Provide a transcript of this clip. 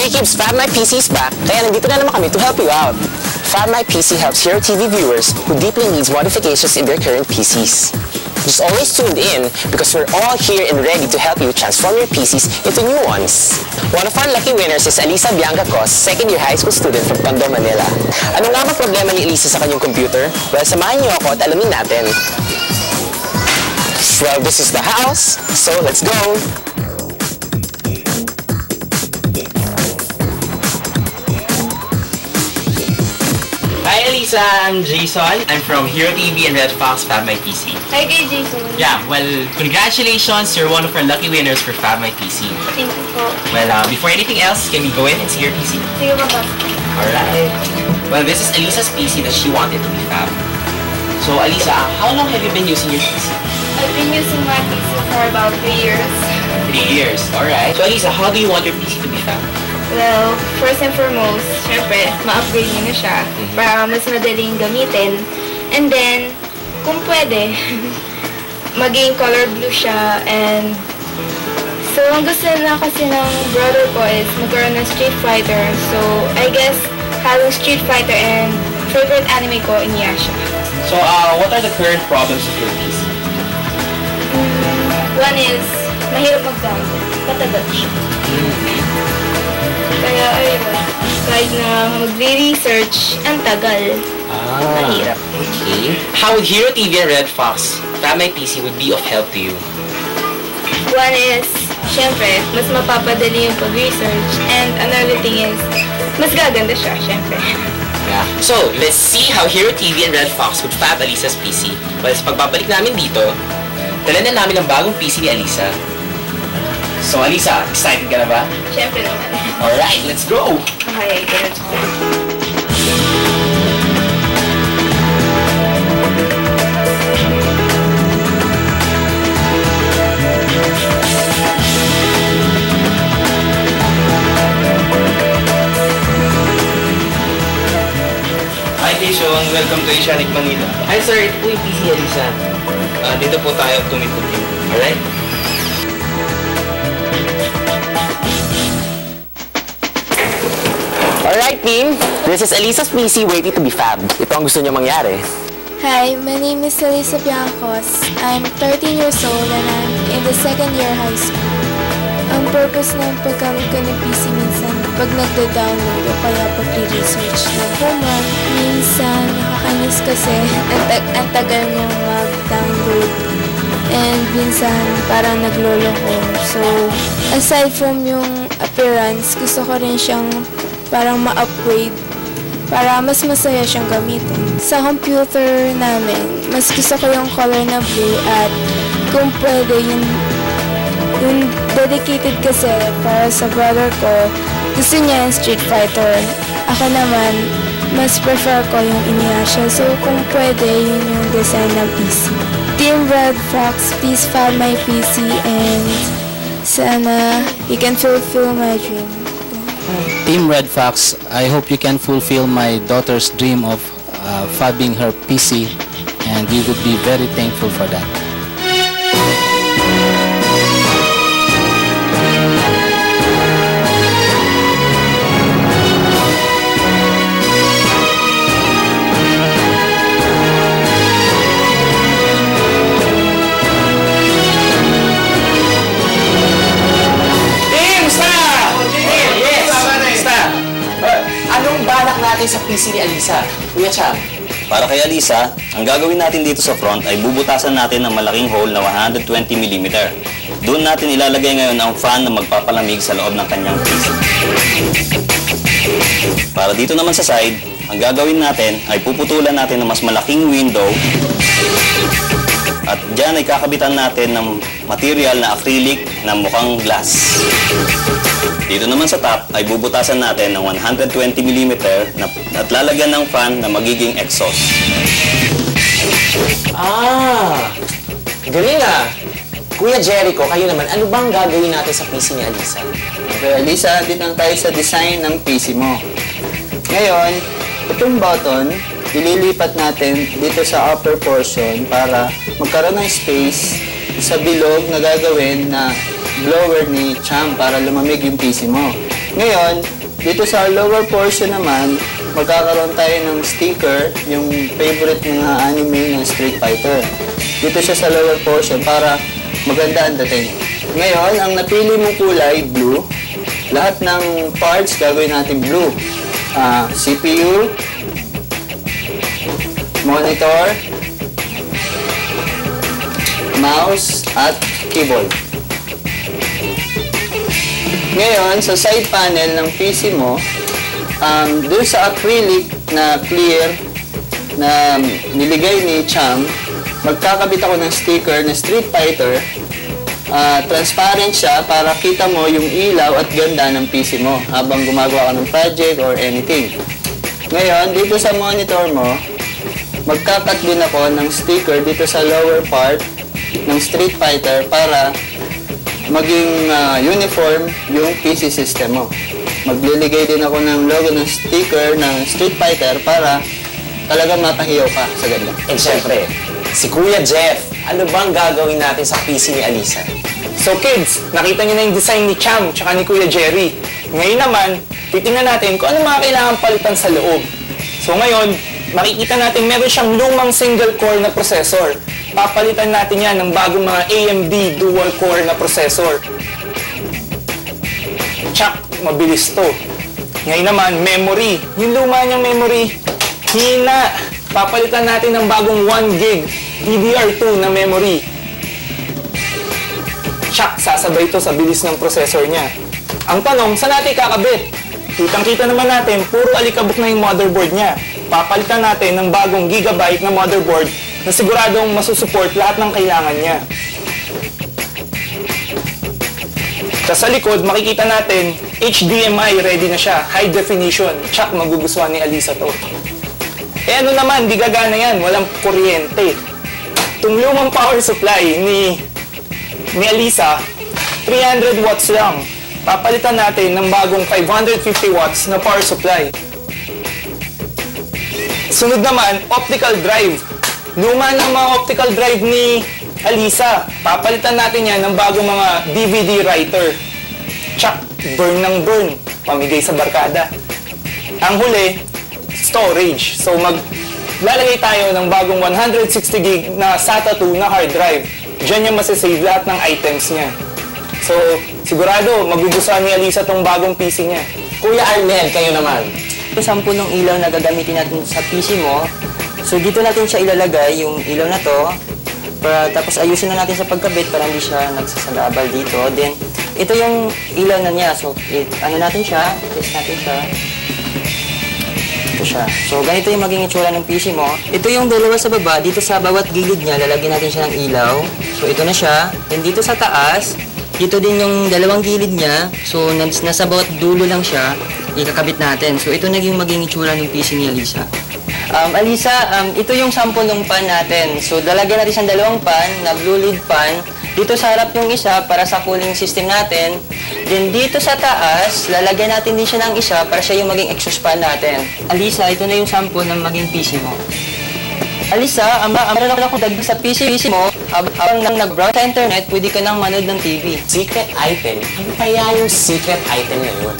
Jerry keeps Fab My PCs back, kaya nandito na naman kami to help you out. Fab My PC helps Hero TV viewers who deeply needs modifications in their current PCs. Just always tuned in because we're all here and ready to help you transform your PCs into new ones. One of our lucky winners is Alisa Bianca Cos, second-year high school student from Tondo, Manila. Ano nga ba problema ni Alisa sa kanyang computer? Well, samahan niyo ako at alamin natin. Well, this is the house, so let's go! Hi Alisa, I'm Jason. I'm from Hero TV and Red Fox Fab My PC. Hi kay Jason. Yeah, well, congratulations, you're one of our lucky winners for Fab My PC. Thank you po. Well, before anything else, can we go in and see your PC? Sige po. Alright. Well, this is Alisa's PC that she wanted to be Fab. So Alisa, how long have you been using your PC? I've been using my PC for about 3 years. 3 years, alright. So Alisa, how do you want your PC to be Fab? Well, first and foremost, syempre, ma-upgrade nyo na siya para mas madaling gamitin. And then, kung pwede, maging color blue siya. And so, ang gusto na kasi ng brother ko is magkaroon ng Street Fighter. So, I guess, having Street Fighter and favorite anime ko, Inuyasha. So, what are the current problems of your PC? One is, mahirap mag-download. Matagal siya. Kaya ayun, kahit na magre-research, ang tagal. Mahirap. Okay. How would Hero TV and Red Fox Fab My PC would be of help to you? One is, syempre, mas mapapadali yung pag-research. And another thing is, mas gaganda siya, syempre. Yeah. So, let's see how Hero TV and Red Fox would fab Alisa's PC. Well, sa pagbabalik namin dito, dala na namin ang bagong PC ni Alisa. So, Alisa, excited ka na ba? Syempre naman. Alright, let's go! Okay, let's go. Hi Jason, welcome to Asianic Manila. Hi sir, ito po yung PC Alisa. Dito po tayo tumiputin. Alright? Alright team, this is Alisa's PC waiting to be fabbed. Ito ang gusto niya mangyari. Hi, my name is Alisa Biancos. I'm 13 years old and I'm in the second year high school. Ang purpose ng paggamit ko ng PC minsan pag nagda-download o kaya pag-research ng homework, minsan nakakainis kasi ang tagal mo mag-download and minsan parang naglolo ko. So, aside from yung appearance, gusto ko rin siyang parang ma-upgrade para mas masaya siyang gamitin. Sa computer namin, mas gusto ko yung color na blue at kung pwede yung dedicated kasi para sa brother ko, gusto niya yung Street Fighter. Ako naman, mas prefer ko yung Inuyasha. So kung pwede, yun yung design ng PC. Team Red Fox, please fab my PC and sana you can fulfill my dream. Team Red Fox, I hope you can fulfill my daughter's dream of fabbing her PC, and we would be very thankful for that. Sa PC ni Alisa. Kuya Cham. Para kay Alisa, ang gagawin natin dito sa front ay bubutasan natin ng malaking hole na 120mm. Doon natin ilalagay ngayon ang fan na magpapalamig sa loob ng kanyang PC. Para dito naman sa side, ang gagawin natin ay puputulan natin ng mas malaking window at dyan ay kakabitan natin ng material na acrylic na mukhang glass. Dito naman sa top ay bubutasan natin ng 120mm at lalagyan ng fan na magiging exhaust. Galing ah! Kuya Jericho, kayo naman, ano bang gagawin natin sa PC ni Alisa? Okay, Alisa, dito lang tayo sa design ng PC mo. Ngayon, itong button, ililipat natin dito sa upper portion para magkaroon ng space sa bilog na gagawin na blower ni Cham para lumamig yung PC mo. Ngayon, dito sa lower portion naman, magkakaroon tayo ng sticker, yung favorite mga anime ng Street Fighter. Dito siya sa lower portion para maganda ang dating. Ngayon, ang napili mong kulay, blue. Lahat ng parts gagawin natin blue. CPU, monitor, mouse, at keyboard. Ngayon, sa side panel ng PC mo, doon sa acrylic na clear na niligay ni Cham, magkakabit ako ng sticker na Street Fighter. Transparent siya para kita mo yung ilaw at ganda ng PC mo habang gumagawa ka ng project or anything. Ngayon, dito sa monitor mo, magkakat din ako ng sticker dito sa lower part ng Street Fighter para maging uniform yung PC system mo. Magliligay din ako ng logo ng sticker ng Street Fighter para talagang mapahiyaw ka sa ganda. And syempre, si Kuya Jeff, ano bang gagawin natin sa PC ni Alisa? So kids, nakita niyo na yung design ni Cham tsaka ni Kuya Jerry. Ngayon naman, titingnan natin kung ano mga kailangan palitan sa loob. So ngayon, makikita natin meron siyang lumang single core na processor. Papalitan natin yan ng bagong mga AMD dual core na processor. Tsak, mabilis to. Ngayon naman, memory. Yung luma niyang memory, hina. Papalitan natin ng bagong 1 GB DDR2 na memory. Tsak, sasabay ito sa bilis ng processor niya. Ang tanong, saan natin kakabit? Kitang-kita naman natin, puro alikabok na yung motherboard niya. Papalitan natin ng bagong gigabyte na motherboard na siguradong masusupport lahat ng kailangan niya. Sa likod, makikita natin, HDMI ready na siya, high definition. Tsak, magugustuhan ni Alisa to. Eh ano naman, di gagana yan, walang kuryente. Itong lumang power supply ni Alisa, 300 watts lang. Papalitan natin ng bagong 550 watts na power supply. Sunod naman, optical drive. Luma ng mga optical drive ni Alisa. Papalitan natin yan ng bagong mga DVD writer. Tsak, burn ng burn. Pamigay sa barkada. Ang huli, storage. So maglalagay tayo ng bagong 160 gig na SATA 2 na hard drive. Diyan niya masasave lahat ng items niya. So, sigurado, magugustuhan ni Alisa tong bagong PC niya. Kuya Arnel, kayo naman. Yung sample ng ilaw na gagamitin natin sa PC mo, so dito natin siya ilalagay, yung ilaw na to, tapos ayusin na natin sa pagkabit para hindi siya nagsasalabal dito. Then, ito yung ilaw na niya. So, ano natin siya, test natin siya. Ito siya. So, ganito yung maging itsura ng PC mo. Ito yung dalawa sa baba, dito sa bawat gilid niya, lalagyan natin siya ng ilaw. So, ito na siya. Then, dito sa taas, dito din yung dalawang gilid niya. So, nasa bawat dulo lang siya, ikakabit natin. So, ito naging maging itsura ng PC ni Alisa. Alisa, ito yung sample ng pan natin. So, lalagyan natin siyang dalawang pan na blue lid pan. Dito sa harap yung isa para sa cooling system natin. Then, dito sa taas, lalagyan natin din siya ng isa para siya yung maging exhaust fan natin. Alisa, ito na yung sample ng maging PC mo. Alisa, meron ako dagdag sa PC mo. Habang nag-browse sa internet, pwede ka nang manood ng TV. Secret item? Ano kaya yung secret item na yun?